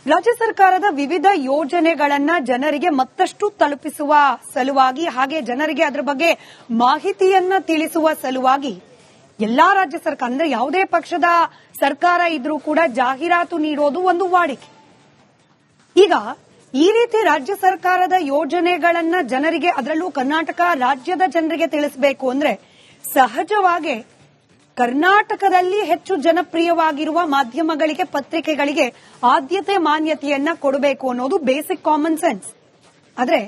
ರಾಜ್ಯ ಸರ್ಕಾರದ ವಿವಿಧ ಯೋಜನೆಗಳನ್ನ ಜನರಿಗೆ ಮತ್ತಷ್ಟು ತಲುಪಿಸುವ ಸಲುವಾಗಿ ಹಾಗೆ ಜನರಿಗೆ ಅದರ ಬಗ್ಗೆ ಮಾಹಿತಿಯನ್ನ ತಿಳಿಸುವ ಸಲುವಾಗಿ ಎಲ್ಲಾ ರಾಜ್ಯ ಸರ್ಕಾರ ಅಂದ್ರೆ ಯಾವುದೇ ಪಕ್ಷದ ಸರ್ಕಾರ ಇದ್ರೂ ಕೂಡ ಜಾಹೀರಾತು ನೀಡೋದು ಒಂದು ವಾಡಿಕೆ. ಈಗ ಈ ರೀತಿ ರಾಜ್ಯ ಸರ್ಕಾರದ ಯೋಜನೆಗಳನ್ನ ಜನರಿಗೆ ಅದರಲ್ಲೂ ಕರ್ನಾಟಕ ರಾಜ್ಯದ ಜನರಿಗೆ ತಿಳಿಸಬೇಕು ಅಂದ್ರೆ ಸಹಜವಾಗಿ ಕರ್ನಾಟಕದಲ್ಲಿ ಹೆಚ್ಚು ಜನಪ್ರಿಯವಾಗಿರುವ ಮಾಧ್ಯಮಗಳಿಗೆ ಪತ್ರಿಕೆಗಳಿಗೆ ಆದ್ಯತೆ ಮಾನ್ಯತೆಯನ್ನ ಕೊಡಬೇಕು ಅನ್ನೋದು ಬೇಸಿಕ್ ಕಾಮನ್ ಸೆನ್ಸ್. ಆದ್ರೆ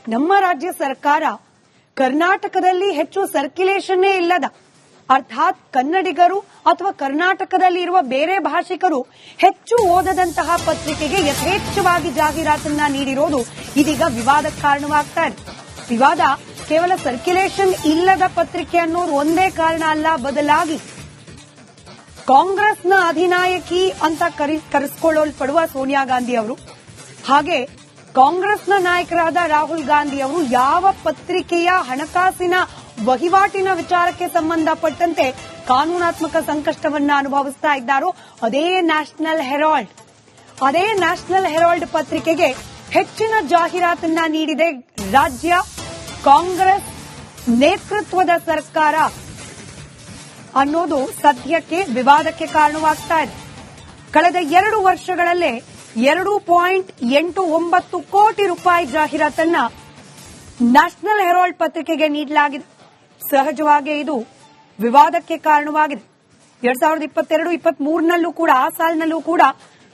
ನಮ್ಮ ರಾಜ್ಯ ಸರ್ಕಾರ ಕರ್ನಾಟಕದಲ್ಲಿ ಹೆಚ್ಚು ಸರ್ಕ್ಯುಲೇಷನ್ನೇ ಇಲ್ಲದ ಅರ್ಥಾತ್ ಕನ್ನಡಿಗರು ಅಥವಾ ಕರ್ನಾಟಕದಲ್ಲಿ ಇರುವ ಬೇರೆ ಭಾಷಿಕರು ಹೆಚ್ಚು ಓದದಂತಹ ಪತ್ರಿಕೆಗೆ ಯಥೇಚ್ಛವಾಗಿ ಜಾಹೀರಾತನ್ನ ನೀಡಿರೋದು ಇದೀಗ ವಿವಾದಕ್ಕೆ ಕಾರಣವಾಗ್ತಾ ಇದೆ. ವಿವಾದ ಕೇವಲ ಸರ್ಕ್ಯುಲೇಷನ್ ಇಲ್ಲದ ಪತ್ರಿಕೆ ಅನ್ನೋದು ಒಂದೇ ಕಾರಣ ಅಲ್ಲ, ಬದಲಾಗಿ ಕಾಂಗ್ರೆಸ್ನ ಅಧಿನಾಯಕಿ ಅಂತ ಕರೆಸಿಕೊಳ್ಳಲ್ಪಡುವ ಸೋನಿಯಾ ಗಾಂಧಿ ಅವರು ಹಾಗೆ ಕಾಂಗ್ರೆಸ್ನ ನಾಯಕರಾದ ರಾಹುಲ್ ಗಾಂಧಿ ಅವರು ಯಾವ ಪತ್ರಿಕೆಯ ಹಣಕಾಸಿನ ವಹಿವಾಟಿನ ವಿಚಾರಕ್ಕೆ ಸಂಬಂಧಪಟ್ಟಂತೆ ಕಾನೂನಾತ್ಮಕ ಸಂಕಷ್ಟವನ್ನ ಅನುಭವಿಸ್ತಾ ಇದ್ದಾರೋ ಅದೇ ನ್ಯಾಷನಲ್ ಹೆರಾಲ್ಡ್ ಪತ್ರಿಕೆಗೆ ಹೆಚ್ಚಿನ ಜಾಹೀರಾತನ್ನ ನೀಡಿದೆ ರಾಜ್ಯ ಕಾಂಗ್ರೆಸ್ ನೇತೃತ್ವದ ಸರ್ಕಾರ ಅನ್ನೋದು ಸದ್ಯಕ್ಕೆ ವಿವಾದಕ್ಕೆ ಕಾರಣವಾಗ್ತಾ ಇದೆ. ಕಳೆದ 2 ವರ್ಷಗಳಲ್ಲೇ 2.89 ಕೋಟಿ ರೂಪಾಯಿ ಜಾಹೀರಾತನ್ನ ನ್ಯಾಷನಲ್ ಹೆರಾಲ್ಡ್ ಪತ್ರಿಕೆಗೆ ನೀಡಲಾಗಿದೆ. ಸಹಜವಾಗಿ ಇದು ವಿವಾದಕ್ಕೆ ಕಾರಣವಾಗಿದೆ. 2022-23ನಲ್ಲೂ ಕೂಡ ಆ ಸಾಲಿನಲ್ಲೂ ಕೂಡ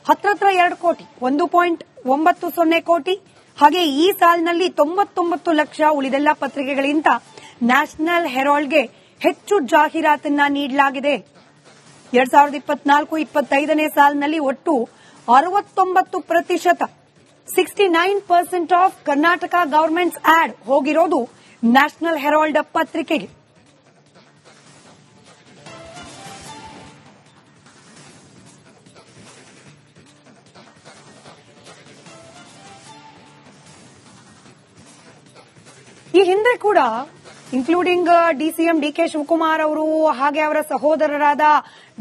ಹತ್ರ 2 ಕೋಟಿ 1.90 ಕೋಟಿ ಹಾಗೆ ಈ ಸಾಲಿನಲ್ಲಿ 99 ಲಕ್ಷ ಉಳಿದೆಲ್ಲ ಪತ್ರಿಕೆಗಳಿಗಿಂತ ನ್ಯಾಷನಲ್ ಹೆರಾಲ್ಡ್ಗೆ ಹೆಚ್ಚು ಜಾಹೀರಾತನ್ನ ನೀಡಲಾಗಿದೆ. 2024-25ನೇ ಸಾಲಿನಲ್ಲಿ ಒಟ್ಟು 69% 69% ಆಫ್ ಕರ್ನಾಟಕ ಗವರ್ಮೆಂಟ್ಸ್ ಆಡ್ ಹೋಗಿರೋದು ನ್ಯಾಷನಲ್ ಹೆರಾಲ್ಡ್ ಪತ್ರಿಕೆಗೆ. ಈ ಹಿಂದೆ ಕೂಡ ಇನ್ಕ್ಲೂಡಿಂಗ್ ಡಿಸಿಎಂ ಡಿಕೆ ಶಿವಕುಮಾರ್ ಅವರು ಹಾಗೆ ಅವರ ಸಹೋದರರಾದ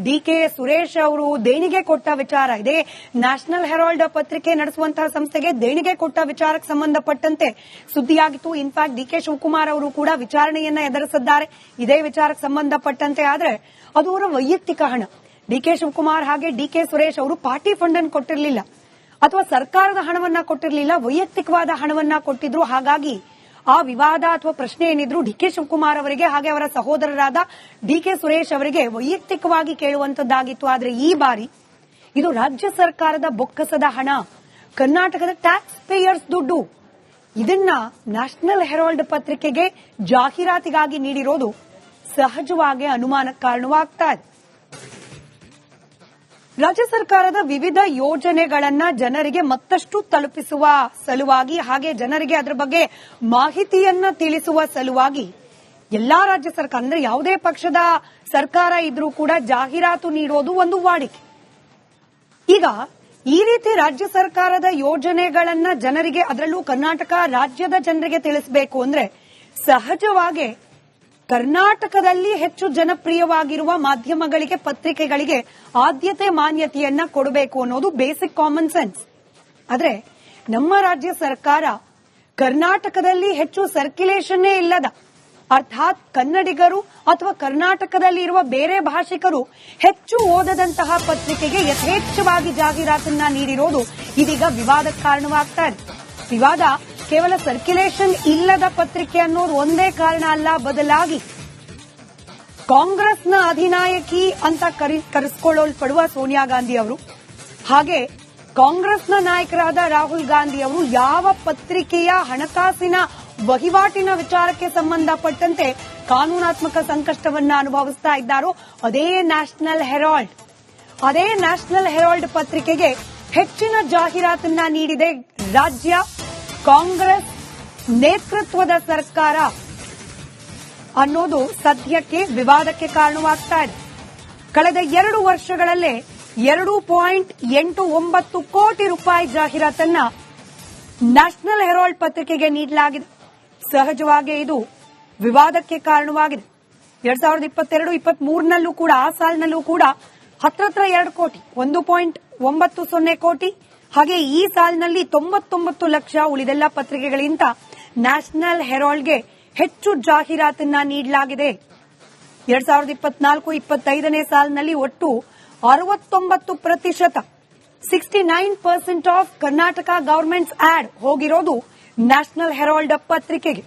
ಡಿಕೆ ಸುರೇಶ್ ಅವರು ದೇಣಿಗೆ ಕೊಟ್ಟ ವಿಚಾರ ಇದೆ. ನ್ಯಾಷನಲ್ ಹೆರಾಲ್ಡ್ ಪತ್ರಿಕೆ ನಡೆಸುವಂತಹ ಸಂಸ್ಥೆಗೆ ದೇಣಿಗೆ ಕೊಟ್ಟ ವಿಚಾರಕ್ಕೆ ಸಂಬಂಧಪಟ್ಟಂತೆ ಸುದ್ದಿಯಾಗಿತ್ತು. ಇನ್ಫ್ಯಾಕ್ಟ್ ಡಿಕೆ ಶಿವಕುಮಾರ್ ಅವರು ಕೂಡ ವಿಚಾರಣೆಯನ್ನ ಎದುರಿಸಿದ್ದಾರೆ ಇದೇ ವಿಚಾರಕ್ಕೆ ಸಂಬಂಧಪಟ್ಟಂತೆ. ಆದ್ರೆ ಅದು ಅವರ ವೈಯಕ್ತಿಕ ಹಣ. ಡಿಕೆ ಶಿವಕುಮಾರ್ ಹಾಗೆ ಡಿಕೆ ಸುರೇಶ್ ಅವರು ಪಾರ್ಟಿ ಫಂಡ್ ಅನ್ನು ಕೊಟ್ಟಿರಲಿಲ್ಲ ಅಥವಾ ಸರ್ಕಾರದ ಹಣವನ್ನ ಕೊಟ್ಟಿರಲಿಲ್ಲ, ವೈಯಕ್ತಿಕವಾದ ಹಣವನ್ನ ಕೊಟ್ಟಿದ್ರು. ಹಾಗಾಗಿ ಆ ವಿವಾದ ಅಥವಾ ಪ್ರಶ್ನೆ ಏನಿದ್ರು ಡಿಕೆ ಶಿವಕುಮಾರ್ ಅವರಿಗೆ ಹಾಗೆ ಅವರ ಸಹೋದರರಾದ ಡಿಕೆ ಸುರೇಶ್ ಅವರಿಗೆ ವೈಯಕ್ತಿಕವಾಗಿ ಕೇಳುವಂತದ್ದಾಗಿತ್ತು. ಆದರೆ ಈ ಬಾರಿ ಇದು ರಾಜ್ಯ ಸರ್ಕಾರದ ಬೊಕ್ಕಸದ ಹಣ, ಕರ್ನಾಟಕದ ಟ್ಯಾಕ್ಸ್ ಪೇಯರ್ಸ್ ದುಡ್ಡು. ಇದನ್ನ ನ್ಯಾಷನಲ್ ಹೆರಾಲ್ಡ್ ಪತ್ರಿಕೆಗೆ ಜಾಹೀರಾತಿಗಾಗಿ ನೀಡಿರೋದು ಸಹಜವಾಗಿ ಅನುಮಾನಕ್ಕೆ ಕಾರಣವಾಗ್ತಾ ಇದೆ. ರಾಜ್ಯ ಸರ್ಕಾರದ ವಿವಿಧ ಯೋಜನೆಗಳನ್ನ ಜನರಿಗೆ ಮತ್ತಷ್ಟು ತಲುಪಿಸುವ ಸಲುವಾಗಿ ಹಾಗೆ ಜನರಿಗೆ ಅದರ ಬಗ್ಗೆ ಮಾಹಿತಿಯನ್ನ ತಿಳಿಸುವ ಸಲುವಾಗಿ ಎಲ್ಲಾ ರಾಜ್ಯ ಸರ್ಕಾರ ಅಂದ್ರೆ ಯಾವುದೇ ಪಕ್ಷದ ಸರ್ಕಾರ ಇದ್ರೂ ಕೂಡ ಜಾಹೀರಾತು ನೀಡೋದು ಒಂದು ವಾಡಿಕೆ. ಈಗ ಈ ರೀತಿ ರಾಜ್ಯ ಸರ್ಕಾರದ ಯೋಜನೆಗಳನ್ನ ಜನರಿಗೆ ಅದರಲ್ಲೂ ಕರ್ನಾಟಕ ರಾಜ್ಯದ ಜನರಿಗೆ ತಿಳಿಸಬೇಕು ಅಂದ್ರೆ ಸಹಜವಾಗಿ ಕರ್ನಾಟಕದಲ್ಲಿ ಹೆಚ್ಚು ಜನಪ್ರಿಯವಾಗಿರುವ ಮಾಧ್ಯಮಗಳಿಗೆ ಪತ್ರಿಕೆಗಳಿಗೆ ಆದ್ಯತೆ ಮಾನ್ಯತೆಯನ್ನ ಕೊಡಬೇಕು ಅನ್ನೋದು ಬೇಸಿಕ್ ಕಾಮನ್ ಸೆನ್ಸ್. ಆದ್ರೆ ನಮ್ಮ ರಾಜ್ಯ ಸರ್ಕಾರ ಕರ್ನಾಟಕದಲ್ಲಿ ಹೆಚ್ಚು ಸರ್ಕ್ಯುಲೇಷನ್ನೇ ಇಲ್ಲದ ಅರ್ಥಾತ್ ಕನ್ನಡಿಗರು ಅಥವಾ ಕರ್ನಾಟಕದಲ್ಲಿ ಇರುವ ಬೇರೆ ಭಾಷಿಕರು ಹೆಚ್ಚು ಓದದಂತಹ ಪತ್ರಿಕೆಗೆ ಯಥೇಚ್ಛವಾಗಿ ಜಾಹೀರಾತನ್ನ ನೀಡಿರೋದು ಇದೀಗ ವಿವಾದಕ್ಕೆ ಕಾರಣವಾಗ್ತಾ ಇದೆ. ವಿವಾದ ಕೇವಲ ಸರ್ಕ್ಯುಲೇಷನ್ ಇಲ್ಲದ ಪತ್ರಿಕೆ ಅನ್ನೋದು ಒಂದೇ ಕಾರಣ ಅಲ್ಲ, ಬದಲಾಗಿ ಕಾಂಗ್ರೆಸ್ನ ಅಧಿನಾಯಕಿ ಅಂತ ಕರೆಸಿಕೊಳ್ಳಲ್ಪಡುವ ಸೋನಿಯಾ ಗಾಂಧಿ ಅವರು ಹಾಗೆ ಕಾಂಗ್ರೆಸ್ನ ನಾಯಕರಾದ ರಾಹುಲ್ ಗಾಂಧಿ ಅವರು ಯಾವ ಪತ್ರಿಕೆಯ ಹಣಕಾಸಿನ ವಹಿವಾಟಿನ ವಿಚಾರಕ್ಕೆ ಸಂಬಂಧಪಟ್ಟಂತೆ ಕಾನೂನಾತ್ಮಕ ಸಂಕಷ್ಟವನ್ನ ಅನುಭವಿಸ್ತಾ ಇದ್ದಾರೋ ಅದೇ ನ್ಯಾಷನಲ್ ಹೆರಾಲ್ಡ್ ಪತ್ರಿಕೆಗೆ ಹೆಚ್ಚಿನ ಜಾಹೀರಾತನ್ನ ನೀಡಿದೆ ರಾಜ್ಯ ಕಾಂಗ್ರೆಸ್ ನೇತೃತ್ವದ ಸರ್ಕಾರ ಅನ್ನೋದು ಸದ್ಯಕ್ಕೆ ವಿವಾದಕ್ಕೆ ಕಾರಣವಾಗ್ತಾ ಇದೆ. ಕಳೆದ 2 ವರ್ಷಗಳಲ್ಲೇ 2.89 ಕೋಟಿ ರೂಪಾಯಿ ಜಾಹೀರಾತನ್ನ ನ್ಯಾಷನಲ್ ಹೆರಾಲ್ಡ್ ಪತ್ರಿಕೆಗೆ ನೀಡಲಾಗಿದೆ. ಸಹಜವಾಗಿ ಇದು ವಿವಾದಕ್ಕೆ ಕಾರಣವಾಗಿದೆ. 2022-23ನಲ್ಲೂ ಕೂಡ ಆ ಸಾಲಿನಲ್ಲೂ ಕೂಡ ಹತ್ರ 2 ಕೋಟಿ 1.90 ಕೋಟಿ ಹಾಗೆ ಈ ಸಾಲಿನಲ್ಲಿ 99 ಲಕ್ಷ, ಉಳಿದೆಲ್ಲ ಪತ್ರಿಕೆಗಳಿಗಿಂತ ನ್ಯಾಷನಲ್ ಹೆರಾಲ್ಡ್ಗೆ ಹೆಚ್ಚು ಜಾಹೀರಾತನ್ನ ನೀಡಲಾಗಿದೆ. 2024-25ನೇ ಸಾಲಿನಲ್ಲಿ ಒಟ್ಟು 69%, 69% ಆಫ್ ಕರ್ನಾಟಕ ಗವರ್ಮೆಂಟ್ಸ್ ಆಡ್ ಹೋಗಿರೋದು ನ್ಯಾಷನಲ್ ಹೆರಾಲ್ಡ್ ಪತ್ರಿಕೆಗೆ.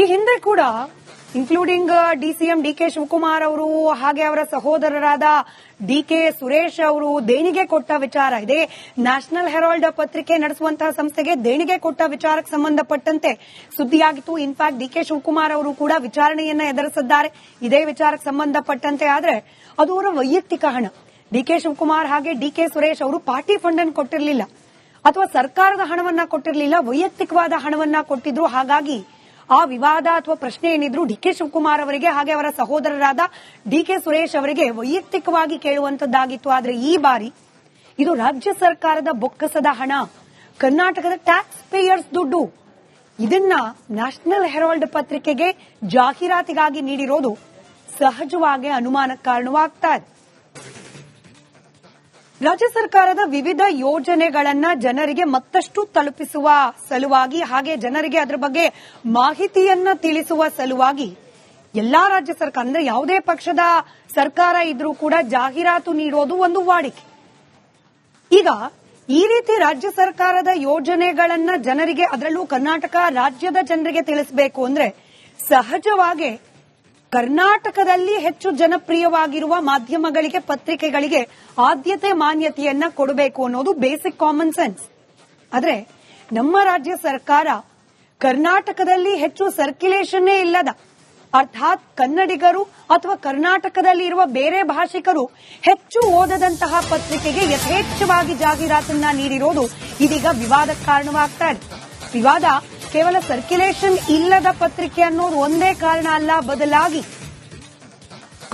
ಈ ಹಿಂದೆ ಕೂಡ ಇನ್ಕ್ಲೂಡಿಂಗ್ ಡಿಸಿಎಂ ಡಿಕೆ ಶಿವಕುಮಾರ್ ಅವರು ಹಾಗೆ ಅವರ ಸಹೋದರರಾದ ಡಿಕೆ ಸುರೇಶ್ ಅವರು ದೇಣಿಗೆ ಕೊಟ್ಟ ವಿಚಾರ ಇದೆ. ನ್ಯಾಷನಲ್ ಹೆರಾಲ್ಡ್ ಪತ್ರಿಕೆ ನಡೆಸುವಂತಹ ಸಂಸ್ಥೆಗೆ ದೇಣಿಗೆ ಕೊಟ್ಟ ವಿಚಾರಕ್ಕೆ ಸಂಬಂಧಪಟ್ಟಂತೆ ಸುದ್ದಿಯಾಗಿತ್ತು. ಇನ್ಫ್ಯಾಕ್ಟ್ ಡಿಕೆ ಶಿವಕುಮಾರ್ ಅವರು ಕೂಡ ವಿಚಾರಣೆಯನ್ನ ಎದುರಿಸಿದ್ದಾರೆ ಇದೇ ವಿಚಾರಕ್ಕೆ ಸಂಬಂಧಪಟ್ಟಂತೆ. ಆದ್ರೆ ಅದು ಅವರ ವೈಯಕ್ತಿಕ ಹಣ. ಡಿಕೆ ಶಿವಕುಮಾರ್ ಹಾಗೆ ಡಿಕೆ ಸುರೇಶ್ ಅವರು ಪಾರ್ಟಿ ಫಂಡ್ ಅನ್ನು ಕೊಟ್ಟಿರಲಿಲ್ಲ ಅಥವಾ ಸರ್ಕಾರದ ಹಣವನ್ನ ಕೊಟ್ಟಿರಲಿಲ್ಲ, ವೈಯಕ್ತಿಕವಾದ ಹಣವನ್ನ ಕೊಟ್ಟಿದ್ರು. ಹಾಗಾಗಿ ಆ ವಿವಾದ ಅಥವಾ ಪ್ರಶ್ನೆ ಏನಿದ್ರು ಡಿಕೆ ಶಿವಕುಮಾರ್ ಅವರಿಗೆ ಹಾಗೆ ಅವರ ಸಹೋದರರಾದ ಡಿಕೆ ಸುರೇಶ್ ಅವರಿಗೆ ವೈಯಕ್ತಿಕವಾಗಿ ಕೇಳುವಂತದ್ದಾಗಿತ್ತು. ಆದರೆ ಈ ಬಾರಿ ಇದು ರಾಜ್ಯ ಸರ್ಕಾರದ ಬೊಕ್ಕಸದ ಹಣ, ಕರ್ನಾಟಕದ ಟ್ಯಾಕ್ಸ್ ಪೇಯರ್ಸ್ ದುಡ್ಡು. ಇದನ್ನ ನ್ಯಾಷನಲ್ ಹೆರಾಲ್ಡ್ ಪತ್ರಿಕೆಗೆ ಜಾಹೀರಾತಿಗಾಗಿ ನೀಡಿರೋದು ಸಹಜವಾಗಿ ಅನುಮಾನಕ್ಕೆ ಕಾರಣವಾಗ್ತಾ ಇದೆ. ರಾಜ್ಯ ಸರ್ಕಾರದ ವಿವಿಧ ಯೋಜನೆಗಳನ್ನ ಜನರಿಗೆ ಮತ್ತಷ್ಟು ತಲುಪಿಸುವ ಸಲುವಾಗಿ ಹಾಗೆ ಜನರಿಗೆ ಅದರ ಬಗ್ಗೆ ಮಾಹಿತಿಯನ್ನ ತಿಳಿಸುವ ಸಲುವಾಗಿ ಎಲ್ಲಾ ರಾಜ್ಯ ಸರ್ಕಾರ ಅಂದ್ರೆ ಯಾವುದೇ ಪಕ್ಷದ ಸರ್ಕಾರ ಇದ್ರೂ ಕೂಡ ಜಾಹೀರಾತು ನೀಡೋದು ಒಂದು ವಾಡಿಕೆ. ಈಗ ಈ ರೀತಿ ರಾಜ್ಯ ಸರ್ಕಾರದ ಯೋಜನೆಗಳನ್ನ ಜನರಿಗೆ, ಅದರಲ್ಲೂ ಕರ್ನಾಟಕ ರಾಜ್ಯದ ಜನರಿಗೆ ತಿಳಿಸಬೇಕು ಅಂದ್ರೆ ಸಹಜವಾಗಿ ಕರ್ನಾಟಕದಲ್ಲಿ ಹೆಚ್ಚು ಜನಪ್ರಿಯವಾಗಿರುವ ಮಾಧ್ಯಮಗಳಿಗೆ, ಪತ್ರಿಕೆಗಳಿಗೆ ಆದ್ಯತೆ ಮಾನ್ಯತೆಯನ್ನ ಕೊಡಬೇಕು ಅನ್ನೋದು ಬೇಸಿಕ್ ಕಾಮನ್ ಸೆನ್ಸ್. ಆದ್ರೆ ನಮ್ಮ ರಾಜ್ಯ ಸರ್ಕಾರ ಕರ್ನಾಟಕದಲ್ಲಿ ಹೆಚ್ಚು ಸರ್ಕ್ಯುಲೇಷನ್ನೇ ಇಲ್ಲದ, ಅರ್ಥಾತ್ ಕನ್ನಡಿಗರು ಅಥವಾ ಕರ್ನಾಟಕದಲ್ಲಿ ಇರುವ ಬೇರೆ ಭಾಷಿಕರು ಹೆಚ್ಚು ಓದದಂತಹ ಪತ್ರಿಕೆಗೆ ಯಥೇಚ್ಛವಾಗಿ ಜಾಹೀರಾತನ್ನ ನೀಡಿರೋದು ಇದೀಗ ವಿವಾದಕ್ಕೆ ಕಾರಣವಾಗ್ತಾ ಇದೆ. ವಿವಾದ ಕೇವಲ ಸರ್ಕ್ಯುಲೇಷನ್ ಇಲ್ಲದ ಪತ್ರಿಕೆ ಅನ್ನೋದು ಒಂದೇ ಕಾರಣ ಅಲ್ಲ, ಬದಲಾಗಿ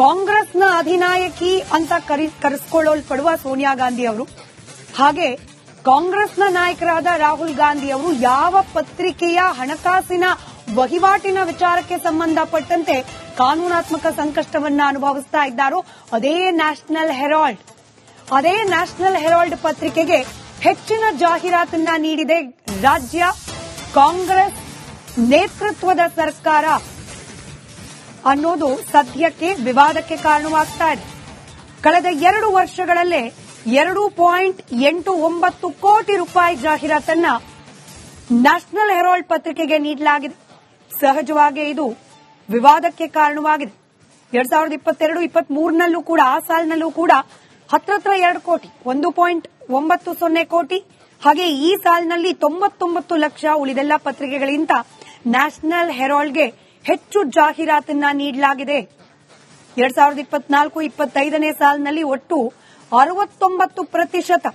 ಕಾಂಗ್ರೆಸ್ನ ಅಧಿನಾಯಕಿ ಅಂತ ಕರೆಸಿಕೊಳ್ಳಲ್ಪಡುವ ಸೋನಿಯಾ ಗಾಂಧಿ ಅವರು ಹಾಗೆ ಕಾಂಗ್ರೆಸ್ನ ನಾಯಕರಾದ ರಾಹುಲ್ ಗಾಂಧಿ ಅವರು ಯಾವ ಪತ್ರಿಕೆಯ ಹಣಕಾಸಿನ ವಹಿವಾಟಿನ ವಿಚಾರಕ್ಕೆ ಸಂಬಂಧಪಟ್ಟಂತೆ ಕಾನೂನಾತ್ಮಕ ಸಂಕಷ್ಟವನ್ನ ಅನುಭವಿಸ್ತಾ ಇದ್ದಾರೋ ಅದೇ ನ್ಯಾಷನಲ್ ಹೆರಾಲ್ಡ್ ಪತ್ರಿಕೆಗೆ ಹೆಚ್ಚಿನ ಜಾಹೀರಾತನ್ನ ನೀಡಿದೆ ರಾಜ್ಯ ಕಾಂಗ್ರೆಸ್ ನೇತೃತ್ವದ ಸರ್ಕಾರ ಅನ್ನೋದು ಸದ್ಯಕ್ಕೆ ವಿವಾದಕ್ಕೆ ಕಾರಣವಾಗ್ತಾ ಇದೆ. ಕಳೆದ 2 ವರ್ಷಗಳಲ್ಲೇ 2.89 ಕೋಟಿ ರೂಪಾಯಿ ಜಾಹೀರಾತನ್ನ ನ್ಯಾಷನಲ್ ಹೆರಾಲ್ಡ್ ಪತ್ರಿಕೆಗೆ ನೀಡಲಾಗಿದೆ. ಸಹಜವಾಗಿ ಇದು ವಿವಾದಕ್ಕೆ ಕಾರಣವಾಗಿದೆ. 2022-23ನಲ್ಲೂ ಕೂಡ, ಆ ಸಾಲಿನಲ್ಲೂ ಕೂಡ ಹತ್ರ 2 ಕೋಟಿ, 1.90 ಕೋಟಿ, ಹಾಗೆ ಈ ಸಾಲಿನಲ್ಲಿ 99 ಲಕ್ಷ, ಉಳಿದೆಲ್ಲ ಪತ್ರಿಕೆಗಳಿಗಿಂತ ನ್ಯಾಷನಲ್ ಹೆರಾಲ್ಡ್ಗೆ ಹೆಚ್ಚು ಜಾಹೀರಾತನ್ನ ನೀಡಲಾಗಿದೆ. 2024-25ನೇ ಸಾಲಿನಲ್ಲಿ ಒಟ್ಟು 69%,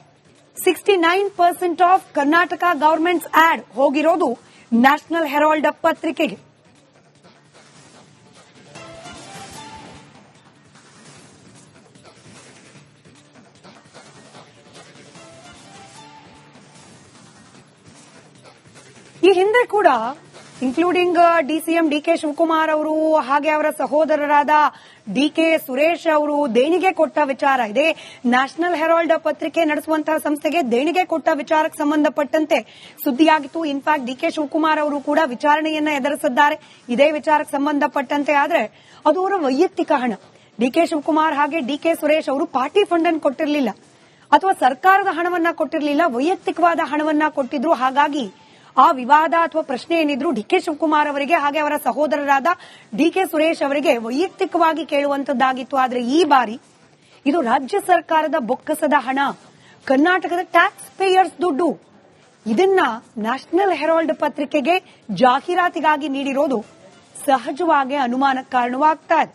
69% ಆಫ್ ಕರ್ನಾಟಕ ಗವರ್ಮೆಂಟ್ಸ್ ಆಡ್ ಹೋಗಿರೋದು ನ್ಯಾಷನಲ್ ಹೆರಾಲ್ಡ್ ಪತ್ರಿಕೆಗೆ. ಈ ಹಿಂದೆ ಕೂಡ ಇನ್ಕ್ಲೂಡಿಂಗ್ ಡಿಸಿಎಂ ಡಿಕೆ ಶಿವಕುಮಾರ್ ಅವರು ಹಾಗೆ ಅವರ ಸಹೋದರರಾದ ಡಿಕೆ ಸುರೇಶ್ ಅವರು ದೇಣಿಗೆ ಕೊಟ್ಟ ವಿಚಾರ ಇದೆ. ನ್ಯಾಷನಲ್ ಹೆರಾಲ್ಡ್ ಪತ್ರಿಕೆ ನಡೆಸುವಂತಹ ಸಂಸ್ಥೆಗೆ ದೇಣಿಗೆ ಕೊಟ್ಟ ವಿಚಾರಕ್ಕೆ ಸಂಬಂಧಪಟ್ಟಂತೆ ಸುದ್ದಿಯಾಗಿತ್ತು. ಇನ್ಫ್ಯಾಕ್ಟ್ ಡಿಕೆ ಶಿವಕುಮಾರ್ ಅವರು ಕೂಡ ವಿಚಾರಣೆಯನ್ನ ಎದುರಿಸಿದ್ದಾರೆ ಇದೇ ವಿಚಾರಕ್ಕೆ ಸಂಬಂಧಪಟ್ಟಂತೆ. ಆದ್ರೆ ಅದು ಅವರ ವೈಯಕ್ತಿಕ ಹಣ. ಡಿಕೆ ಶಿವಕುಮಾರ್ ಹಾಗೆ ಡಿಕೆ ಸುರೇಶ್ ಅವರು ಪಾರ್ಟಿ ಫಂಡ್ ಅನ್ನು ಕೊಟ್ಟಿರಲಿಲ್ಲ ಅಥವಾ ಸರ್ಕಾರದ ಹಣವನ್ನ ಕೊಟ್ಟಿರಲಿಲ್ಲ, ವೈಯಕ್ತಿಕವಾದ ಹಣವನ್ನ ಕೊಟ್ಟಿದ್ರು. ಹಾಗಾಗಿ ಆ ವಿವಾದ ಅಥವಾ ಪ್ರಶ್ನೆ ಏನಿದ್ರು ಡಿಕೆ ಶಿವಕುಮಾರ್ ಅವರಿಗೆ ಹಾಗೆ ಅವರ ಸಹೋದರರಾದ ಡಿಕೆ ಸುರೇಶ್ ಅವರಿಗೆ ವೈಯಕ್ತಿಕವಾಗಿ ಕೇಳುವಂತದ್ದಾಗಿತ್ತು. ಆದರೆ ಈ ಬಾರಿ ಇದು ರಾಜ್ಯ ಸರ್ಕಾರದ ಬೊಕ್ಕಸದ ಹಣ, ಕರ್ನಾಟಕದ ಟ್ಯಾಕ್ಸ್ ಪೇಯರ್ಸ್ ದುಡ್ಡು. ಇದನ್ನ ನ್ಯಾಷನಲ್ ಹೆರಾಲ್ಡ್ ಪತ್ರಿಕೆಗೆ ಜಾಹೀರಾತಿಗಾಗಿ ನೀಡಿರೋದು ಸಹಜವಾಗಿ ಅನುಮಾನಕ್ಕೆ ಕಾರಣವಾಗ್ತಾ ಇದೆ.